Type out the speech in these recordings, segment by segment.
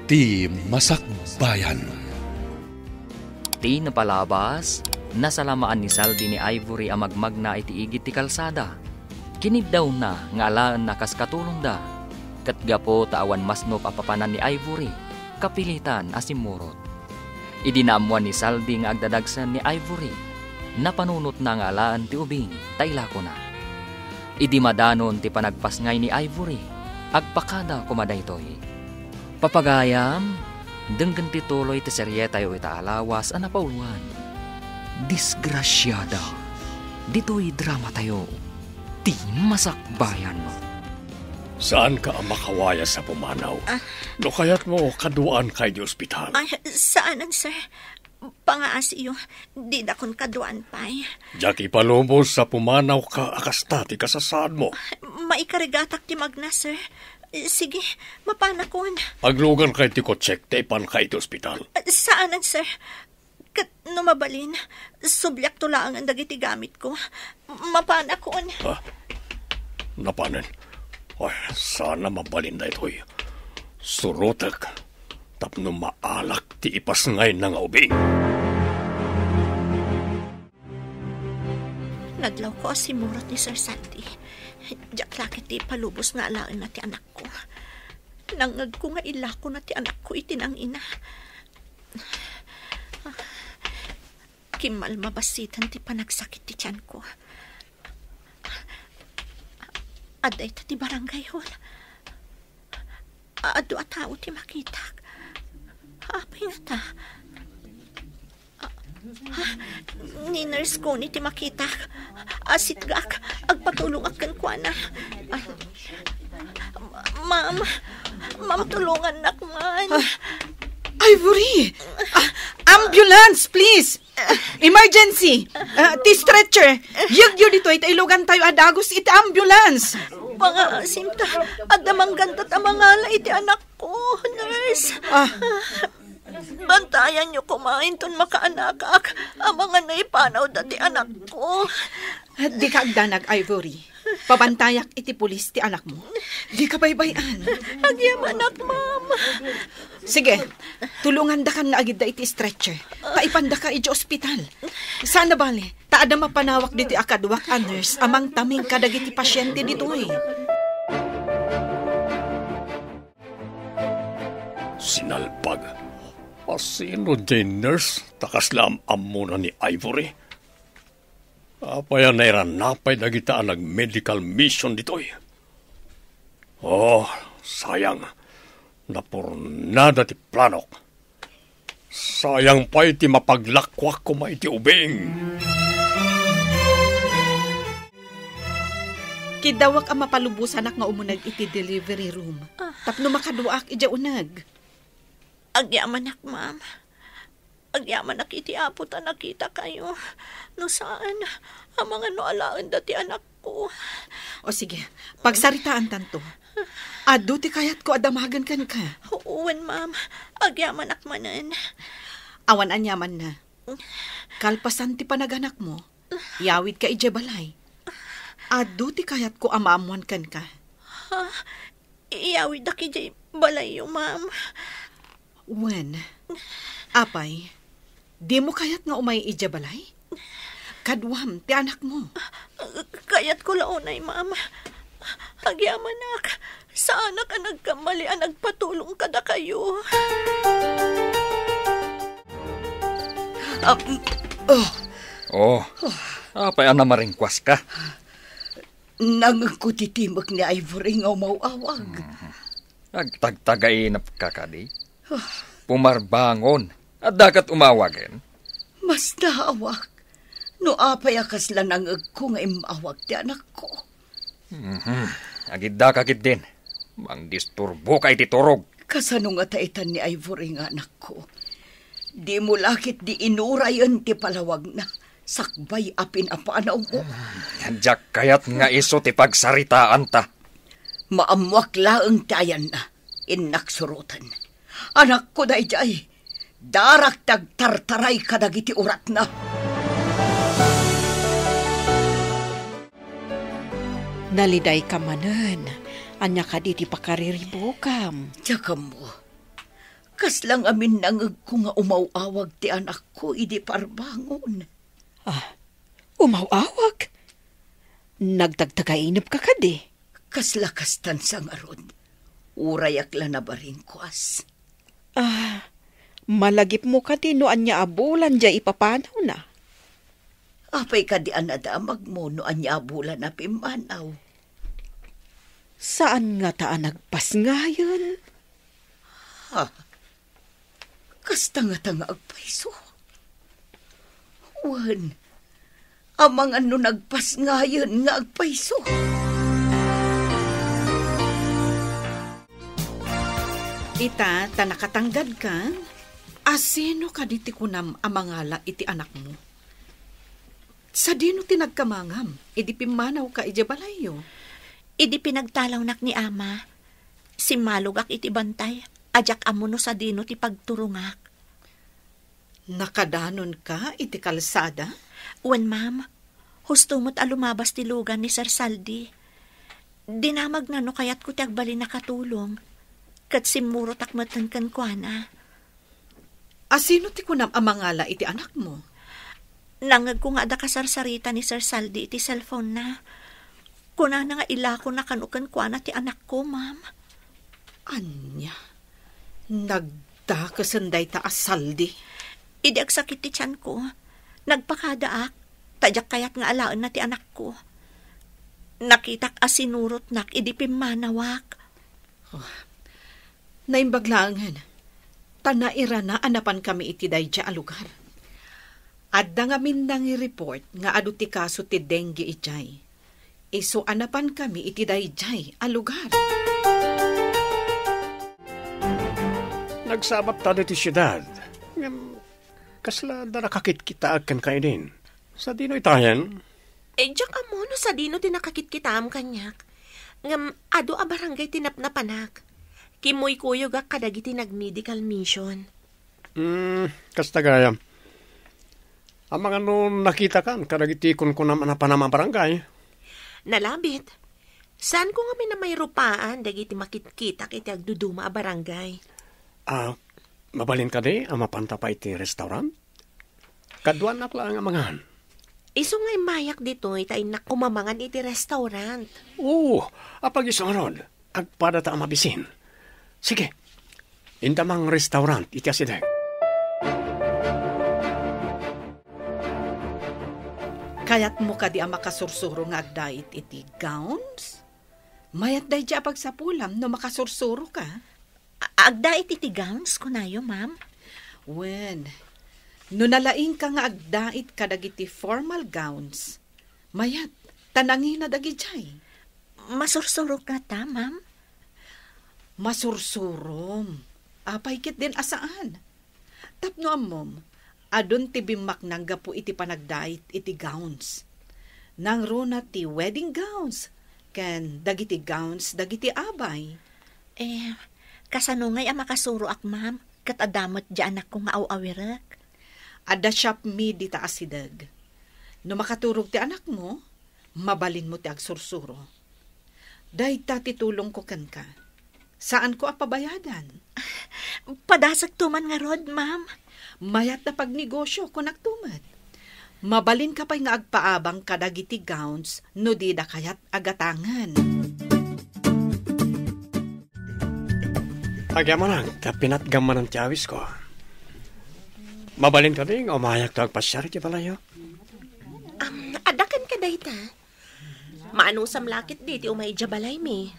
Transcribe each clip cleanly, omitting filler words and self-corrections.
Ti Masakbayan. Ti napalabas, nasalamaan ni Saldi ni Ivory ang magmagna iti igit ti kalsada. Kinid daw na nga alaan na kaskatulong da. Katgapo taawan masno papapanan ni Ivory, kapilitan asimurot. Idinamuan ni Saldi nga agdadagsan ni Ivory, napanunot na nga alaan ti ubing, tailako na. Idi madanon ti panagpasngay ni Ivory, agpakada kumadaytoy. Papagayam, denggan ti tuloy ti serye tayo itaalawas ana pauluan. Disgrasyada, dito'y drama tayo, ti Masakbayan. Saan ka ang makawaya sa pumanaw? No kaya't mo kaduan kay di ospital. Ay, saanan, sir? Pangaas iyo, di na kon kaduan pa'y. Jackie palumos sa pumanaw ka akastati kasasaan mo. Maikarigatak ti magna, sir. Sige, mapanakon. Aglugan kay ti kotsek, taipan kay ti ospital. Saanan, sir? Kat numabalin, subyak tulaang ang dagiti gamit ko. Mapanakon. Napanan? Ay, sana mabalin na ito'y. Surutak, tapno maalak ti ipasngay na nga ubing. Naglaw ko si Murot ni Sir Sandy. Diyak lakit ti palubos nga alaan na ti anak ko. Nangag ko nga ilako na ti anak ko itinang ina. Kimal mabasitan ti panagsakit ti tiyan ko. Aday ta ti barangay hall. Ado at tao ti makitak. Apay nga ta. Ni nurse ko ni ti makitak. Asit gak, agpatulong akan kwa na. Ma'am, tulungan nakman. Ivory! Ambulance, please! Emergency! Ti stretcher! Yagyo dito, itailugan tayo adagos iti ambulance! Pangasim ta, adamang ganda tamangala iti anak ko, nurse. Bantayan niyo kumain ton makaanakak, ang mga naipanaw dati anak ko. Di ka agdanag, Ivory. Pabantayak iti pulis ti anak mo. Di ka baybayan. Agyam anak, ma'am. Sige, tulungan da kan na agid da iti stretcher. Taipanda ka iti ospital. Sana bali, taada mapanawak diti akadwak a nurse amang taming kadagiti pasyente dito eh. Sinalpag. Asino dyan nurse? Takaslam amuna ni Ivory. Apaya na napay nagitaan nag-medical mission dito'y. Oh, sayang. Napurnada ti planok. Sayang pa iti mapaglakwak ko iti ubing. Kidawak ang mapalubusan nga umunag iti delivery room. Tapno makaduak iti unag. Agyaman ak, ma'am. Agyaman ak iti apot a nakita kayo. No saan, ang mga noalaan dati anak ko. O sige, pagsaritaan tanto. Ado ti kayat ko adamagan kan ka. Uwan, ma'am. Agyaman ak manan. Awan anyaman na. Kalpasan ti panaganak mo. Yawid ka ije balay. Ado ti kayat ko amamuan kan ka. Iyawid ak ije balay yung ma'am. Wen, apay, di mo kayat nga umay ije balay? Kadwam, ti anak mo. Kayat ko launay, ma'am. Agyaman ak, sa anak ang nagkamali ang nagpatulong kada kayo. Apay ang namaringkwas ka. Nangagkutitimag ni Ivory nga umawawag. Agtagtagainap ka kadi. Pumarbangon at dagat umawagin. Mas naawag. No apay akasla nangag ko nga imawag ti anak ko. Agid da kakit din. Mang disturbo kay titurog. Kasano nga taitan ni Ivory nga anak ko. Di mo lakit di inurayan ti palawag na. Sakbay apin apanaw mo. Diyak kayat nga iso ti pagsaritaan ta. Maamwak laang tayan na. Inaksurutan. Anak ko da ijay. Darak tagtartaray kadagiti urat na. Naliday ka manan. Anya ka di pakariribo kam. Tsaka mo. Kas lang amin nangag ko nga umawawag ti anak ko, idi parbangon. Umawawag? Nagtagtagainip ka kadi. Kas lakas tansang arod. Urayak la na barin kuas. Malagip mo kadi no anya abulan dya ipapanaw na. Apay ka di anadamag mo no anya abulan na pimanaw. Saan nga taan nagpas ngayon? Kasta nga tanga agpaiso. Wan, amang ano nagpas ngayon nga agpaiso. Ita, ta nakatanggad ka? Asino ka diti kunam amangala iti anak mo? Sa dino tinagkamangam, idi pimanaw ka ijabalayo. Idi pinagtalaw nak ni ama. Si malugak iti bantay. Ajak amuno sa dino ti pagturungak. Nakadanon ka iti kalsada? Wen ma'am, husto mo't alumabas ti lugan ni Sir Saldi. Dinamag na no kayat ko ti agbali nakatulong. Kat simuro takmatan kan kuana. Asino ti kunam amangala iti anak mo? Nangag ko nga ada kasarsarita ni Sir Saldi iti cellphone na. Kuna na nga ilako na kanukan kuana ti anak ko, ma'am. Anya, nagdakasanday ta asaldi. Idi agsakit ti tiyan ko. Nagpakadaak. Tadyak kayat nga alaan na ti anak ko. Nakitak asinurot nak idi pimanawak. Naimbaglangan, tanaira na anapan kami iti dayja a lugar. Adda nga mindang i-report nga adu ti kaso ti dengue ijay. Iso anapan kami iti dayjay a lugar. Nagsabat tayo ti siyudad. Kasla da nakakit kita akan kainin. Sa dino itayan? Diyak amo no sa dino tinakakit kita am kanyak. Ngam ado a barangay tinapnapanak. Kimoy kuyo ga kadagiti nag-medical mission. Kasta gaya. Ang mga nakita kan, kadagiti kun naman na panama barangay. Nalabit. Saan ko nga may rupaan, dagiti makitkita kiti agduduma a barangay. Mabalin ka di, mapanta pa iti restaurant? Kaduan na lang ang mangan. Iso nga'y mayak dito, itay na kumamangan iti restaurant. Oo, apag iso nga ron, agpada ta mabisin. Sige, indamang restaurant, iti asideg. Kayat mo ka di ang makasursuro nga agdait iti gowns? Mayat day di pagsapulam no makasursuro ka? Agdait iti gowns ko na yo, ma'am. Wen, no nalaing ka nga agdait kadagiti formal gowns, mayat, tanangin na dagijay. Masursuro ka ta, ma'am? Masursurom. Apaykit din asaan. Tapno amom, adun ti bimak nang gapu iti panagdait iti gowns. Nang runa ti wedding gowns, ken dagiti gowns dagiti abay. Kasano ngay ang makasuro ak, ma'am? Kat adamot di anak kong aw-awirak. Ada shop mi di ta asidag. No makaturog ti anak mo, mabalin mo ti agsursuro. Dahil titulong ko kan ka. Saan ko apabayadan? Padasag tuman nga rod, ma'am. Mayat na pagnegosyo ko nagtumat. Mabalin ka pa'y nga agpaabang kadagiti gowns no di da kayat agatangan. Agyaman lang, tapinatgaman ng tiyawis ko. Mabalin ka ding, umayak to agpasyari ti palayo. Adakan ka dahita. Maanusam lakit diti umay jabalay mi.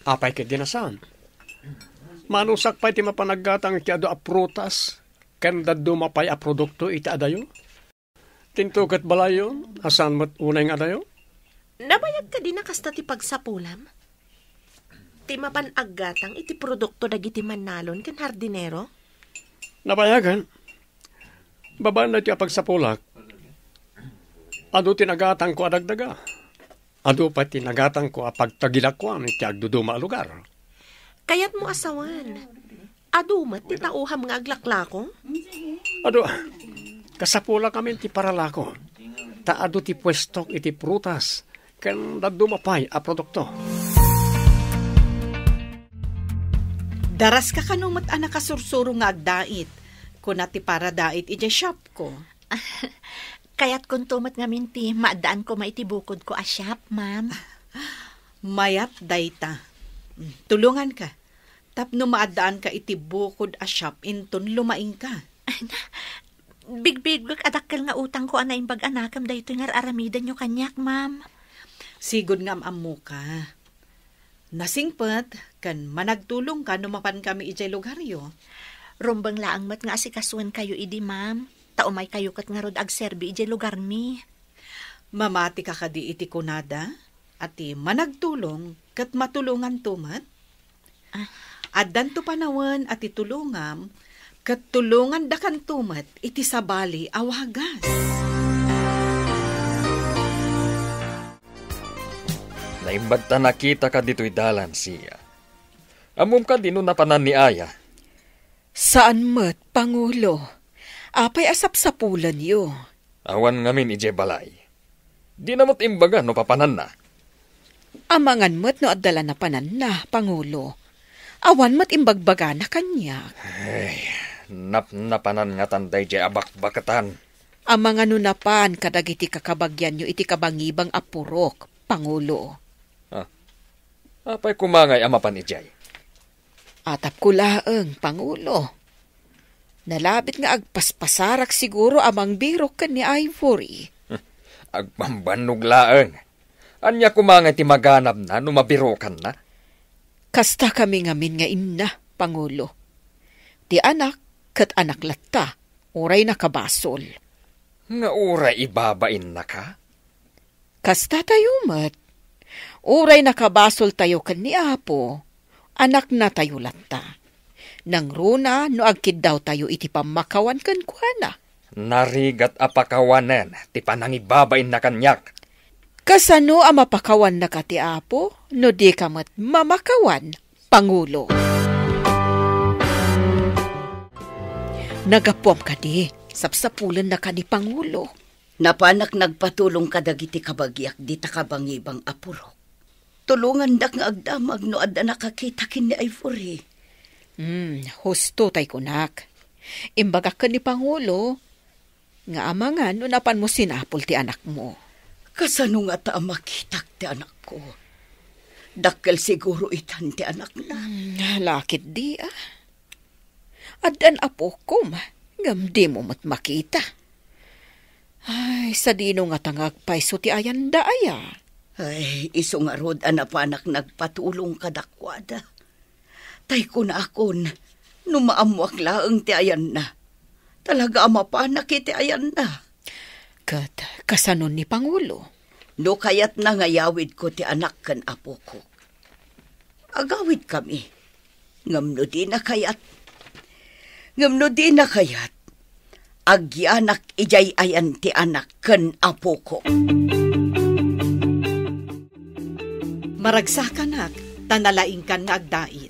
Apay ka dinasan. Manusak pa iti mapanaggatang iti ado a prutas, kanda dumapay a produkto iti adayo. Tintukat balayo, asan mo't unay nga adayo? Nabayag ka din na kasta ti pagsapulam? Ti mapanaggatang iti produkto dagiti manalon ken hardinero? Nabayagan. Babaan na iti apagsapulak. Ado tinagatang ko adagdaga. Ado pa tinagatang ko apagtagilakwan iti agduduma a lugar. Kayat mo asawan. Ado mat ti tauham nga aglaklako? Ado, kasapula kami ti paralako. Ta ado ti pwestok iti prutas. Ken dadumapay a produkto. Daras ka kanumat anak kasursuro nga agdait. Kuna ti para dait iti shop ko. Kaya't kung tumat nga minti, maadaan ko maitibukod ko a shop, ma'am. Mayat dayta. Tulungan ka. Tapno maadaan ka itibukod a shop inton lumaing ka. Big adakkel nga utang ko ana imbag anakam dayto nga aramidan nyo kanyak, ma'am. Sigod nga amamu ka. Nasingpet, kan managtulong ka numapan kami ijay lugaryo. Rumbang laang mat nga asikasuan kayo idi, ma'am. Taumay kayo kat nga rod agserbi ijay lugar mi. Mamati ka kadi iti kunada, ati managtulong kat matulungan tumat. Addan to panawan ati tulungam, kat tulungan dakan tumat iti sabali awagas. Naimbag ta nakita ka dito'y dalan siya. Amum ka dino na panan ni Aya. Saan mat, Pangulo? Apay asap-sapulan yo. Awan ngamin ije balay. Di na mo't imbaga no papanan na. Amangan mat no adala na panan na, Pangulo. Awan mat imbagbaga na kanya. Ay, napanan nga tanday je abak-bakatan. Amangan no napan kadagiti kakabagyan nyo iti kabangibang apurok, Pangulo. Apay kumangay amapan ijay. Atap kulaeng, Pangulo. Nalabit nga agpaspasarak siguro amang birok ka ni Ivory. Agpambanog laeng. Anya kumangay ti maganap na numabirokan na. Kasta kami ngamin nga inna, Pangulo. Ti anak kat anak latta, oray na kabasol. Nga oray ibabain na ka? Kasta tayo mat. Oray na kabasol tayo kan ni Apo. Anak na tayo latta. Nang runa no agkid daw tayo iti pamakawan kan kuana. Narigat apakawanen, ti panangibabain na kanyak. Kasano ang mapakawan na ka ti Apo, no di ka mat mamakawan, Pangulo. Nagapuam ka di, sapsapulan na ka ni Pangulo. Napanak nagpatulong kadagiti kabagyak di takabangibang apuro. Tulungan dak nga agdamag no adda nakakita kin ni Ivory. Husto tay kunak. Imbagak ka ni Pangulo, nga amangan no napan mo sinapol ti anak mo. Kasano nga ta makitak ti anak ko? Dakkel siguro itan ti anak na. Lakit di Adan apo kom, ngam di mo mat makita. Ay, sa dino nga tangagpaiso ti ayan da aya. Ay, iso nga rod anapanak nagpatulong kadakwada. Tay ko na akon, numaamuak laeng ti ayan na. Talaga amapanak iti ayan na. Kat, kasanon ni Pangulo? No kayat na ngayawid ko ti anak kan apo ko. Agawid kami. Ngamno di na kayat. Agyanak ijay ayan ti anak kan apo ko. Maragsakan tanalaing kan nga agdait.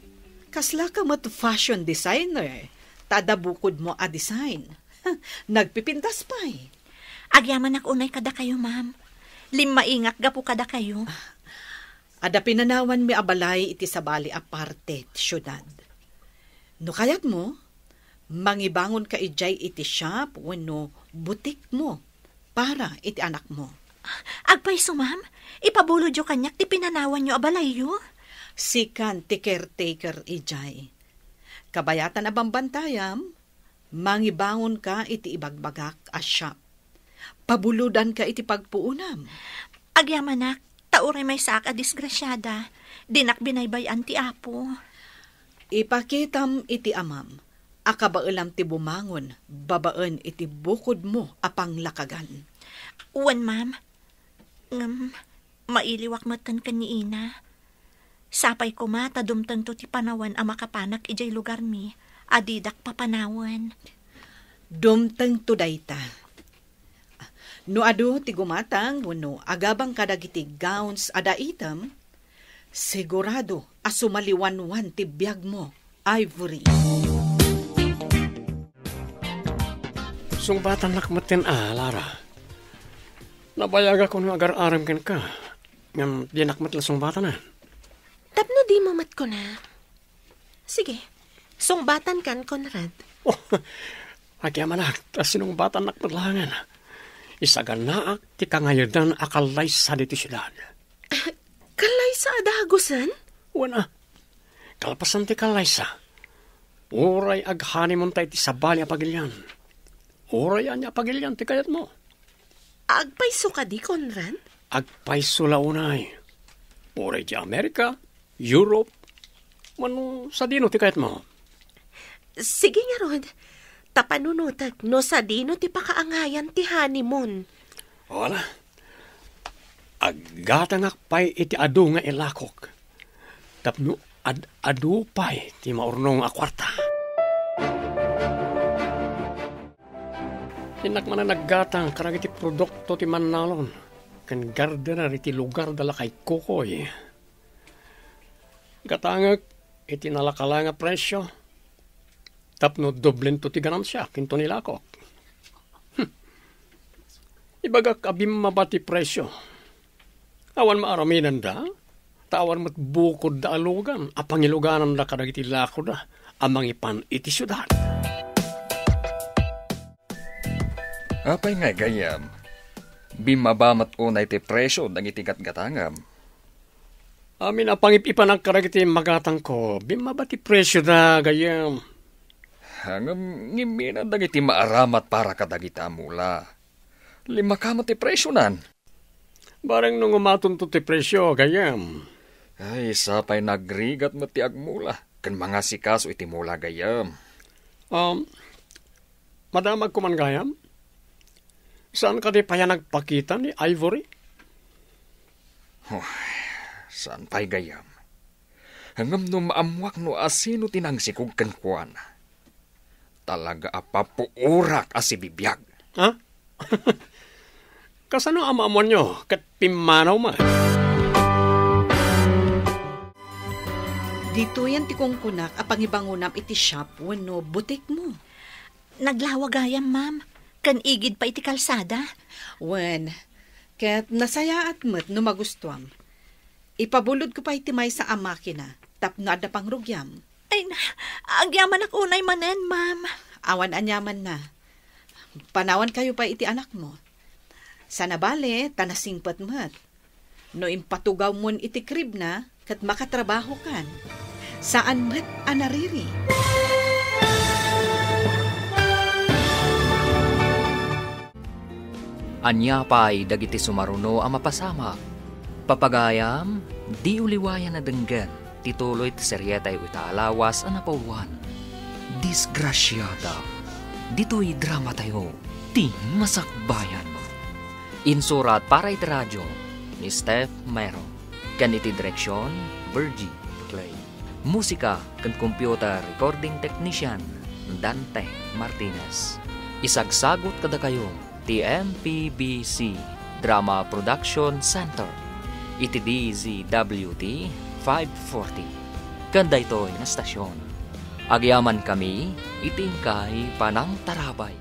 Kasla ka mat fashion designer. Tada bukod mo a design. Nagpipintas pa Agyaman ak unay kada kayo, ma'am. Limaingak gapu kada kayo. Ada pinanawan mi abalay iti sabali aparte ti syudad. No kayat mo, mangibangon ka ijay iti shop wenno butik mo para iti anak mo. Agpaiso, ma'am. Ipabulod yo kanyak ti pinanawan nyo abalay yo. Sikan ti caretaker ijay. Kabayatan abang bantayam, mangibangon ka iti ibagbagak a shop. Pabuludan ka iti pagpuunam. Agyamanak, tauray may saak a disgrasyada. Dinak binaybayan ti Apo. Ipakitam iti amam. Akabailam ti bumangon, babaan iti bukod mo apang lakagan. Uwan, ma'am. Mailiwak matan ka ni Ina. Sapay ko dumtang to ti panawan a makapanak ijay lugar mi. Adidak papanawan. Dumtang to dayta. No adu ti gumatang wenno agabang kadagiti gowns ada item, sigurado asumaliwanwan ti biag mo, Ivory. Sungbatan nakmatin Lara. Nabayaga ko nung agar-aram ken ka. Ngam di nakmat la sungbatan na. Tapno di mo mat ko na. Sige, Sungbatan kan, Conrad. Oh, agyaman sinong bata nakmalangan. Isagan naak ti kangayadan akalay sa diti syudad. Kalay sa adagusan? Wana, kalpasan ti kalay sa. Uray aghani mo tayo ti sabali a pagilyan. Uray anya pagilyan ti kayat mo. Agpaiso ka di, Conrad? Agpaiso launay. Uray ti Amerika, Europe, mano sa dino ti kayat mo. Sige nga, Rod. Tapanunutag no sa dino ti pakaangayan ti honeymoon. Wala. Aggatangak pa'y iti adu nga ilakok. Tapno adu pa'y ti maurnong akwarta. Tinak man na naggatang karag iti produkto ti Manalon. Kan gardener iti lugar dala kay Kukoy. Gatangak iti nalakala nga presyo. Tapno doblen to ti ganansya kinto nilakok. Ibagak abim mabati presyo. Awan maaraminan da. Tawan mat bukod da alugan. Apangiluganan da kadag iti lako da. Amang ipan iti syudad. Apay nga gayam. Bimabamat unay ti presyo ng itigat-gatangam. Amin apangipipan ang kadag iti magatang ko. Bimabati presyo da gayam. Hangam ngiminan dag iti maaramat para kadagita mula. 5 kamat ti presyo nan. Barang nung umatunto ti presyo, gayam. Ay, sapay nagrigat mo ti agmula. Kan mga sikaso iti mula gayam. Madamag ko man gayam? Saan ka di pa yan nagpakita ni Ivory? Saan pa'y gayam? Hangam no maamwak no asino tinangsikog kan kuwan. Talaga apapuurak asibibiyag. Ha? Kasano amamon nyo? Kat pimanaw ma? Dito yan ti kong kunak apangibangunam iti shop wano butik mo. Naglawagayam, ma'am. Kan igid pa iti kalsada. Wen, ket nasayaat mo't no magustuam. Ipabulod ko pa iti may sa amakina, tapno ada pang rugyam. Ay, agyaman ak unay manen, ma'am. Awan anyaman na. Panawan kayo pa iti anak mo. Sana bale, tanasingpat mo't. No impatugaw mon iti krib na, kat makatrabaho kan. Saan mo't anariri? Anya pa'y dagiti sumaruno ang mapasama. Papagayam, di uliwayan na denggan. Tituloy ti seryetay utalawas ang napawan. Disgrasyada. Dito'y drama tayo. Ti masakbayan mo. Insurat para iti radyo ni Steph Mero. Kan iti direksyon, Virgie Clay. Musika kan computer recording technician, Dante Martinez. Isagsagot kada kayo, TMPBC Drama Production Center. Iti DZWT 540. Kanda ito'y na stasyon. Agyaman kami, itingkay panang tarabay.